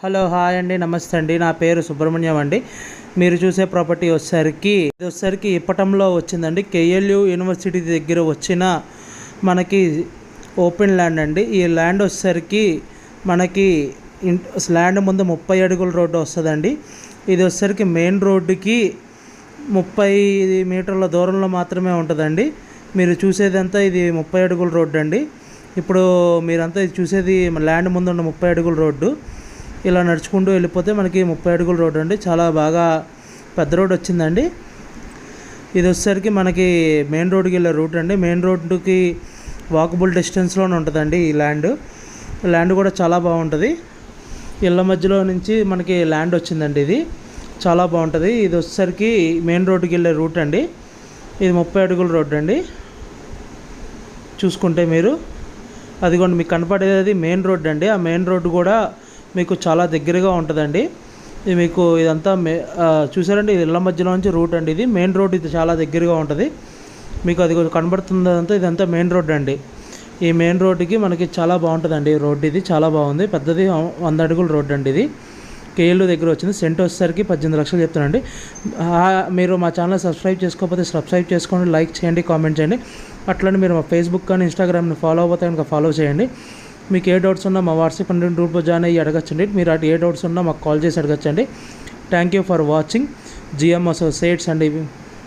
Hello hi అండి, నమస్తే అండి. నా పేరు సుబ్రహ్మణ్యం అండి. మీరు చూసే ప్రాపర్టీ వచ్చేసరికి ఇప్పటంలో వచ్చిందండి. కేఎల్యు యూనివర్సిటీ దగ్గర వచ్చిన మనకి ఓపెన్ ల్యాండ్ అండి. ఈ ల్యాండ్ వచ్చేసరికి మనకి ల్యాండ్ ముందు 30 అడుగుల రోడ్డు వస్తుందండి. ఇది వచ్చేసరికి మెయిన్ రోడ్డుకి 30 మీటర్ల దూరంలో మాత్రమే ఉంటుందండి. మీరు చూసేదంతా ఇది 30 అడుగుల రోడ్డు అండి. ఇప్పుడు మీరంతా ఇది చూసేది ల్యాండ్ ముందు ఉన్న 30 అడుగుల రోడ్డు. ఇలా నడుచుకుంటూ వెళ్ళిపోతే మనకి 30 అడుగుల రోడ్డు అండి. చాలా బాగా పెద్ద రోడ్డు వచ్చిందండి. ఇది వచ్చేసరికి మనకి మెయిన్ రోడ్డుకి వెళ్ళే రూట్ అండి. మెయిన్ రోడ్డుకి వాకబుల్ డిస్టెన్స్లోనే ఉంటుందండి ఈ ల్యాండ్ కూడా చాలా బాగుంటుంది. ఇళ్ళ మధ్యలో నుంచి మనకి ల్యాండ్ వచ్చిందండి. ఇది చాలా బాగుంటుంది. ఇది వచ్చేసరికి మెయిన్ రోడ్డుకి వెళ్ళే రూట్ అండి. ఇది 30 అడుగుల రోడ్డు అండి. చూసుకుంటే మీరు అదిగోండి, మీకు కనపడేది మెయిన్ రోడ్డు అండి. ఆ మెయిన్ రోడ్డు కూడా మీకు చాలా దగ్గరగా ఉంటుందండి. ఇది మీకు ఇదంతా చూసారండి, ఇది ఇళ్ళ మధ్యలో నుంచి రూట్ అండి. ఇది మెయిన్ రోడ్, ఇది చాలా దగ్గరగా ఉంటుంది. మీకు అది కనబడుతుందంతా ఇదంతా మెయిన్ రోడ్ అండి. ఈ మెయిన్ రోడ్డుకి మనకి చాలా బాగుంటుందండి. రోడ్డు ఇది చాలా బాగుంది, పెద్దది 100 అడుగుల రోడ్డు అండి. ఇది కేఎల్యూ దగ్గర వచ్చింది. సెంట్ వచ్చేసరికి 18 లక్షలు చెప్తానండి. మీరు మా ఛానల్ సబ్స్క్రైబ్ చేసుకోకపోతే సబ్స్క్రైబ్ చేసుకోండి, లైక్ చేయండి, కామెంట్ చేయండి. అట్లనే మీరు మా ఫేస్బుక్ కానీ ఇన్స్టాగ్రామ్ని ఫాలో అవ్వతే కనుక ఫాలో చేయండి. మీకు ఏ డౌట్స్ ఉన్నా మా వాట్సాప్ అండ్ గ్రూప్లో జాయిన్ అయ్యి అడగచ్చండి. మీరు అటు ఏ డౌట్స్ ఉన్నా మాకు కాల్ చేసి అడగచ్చండి. Thank you for watching GM associates అండి.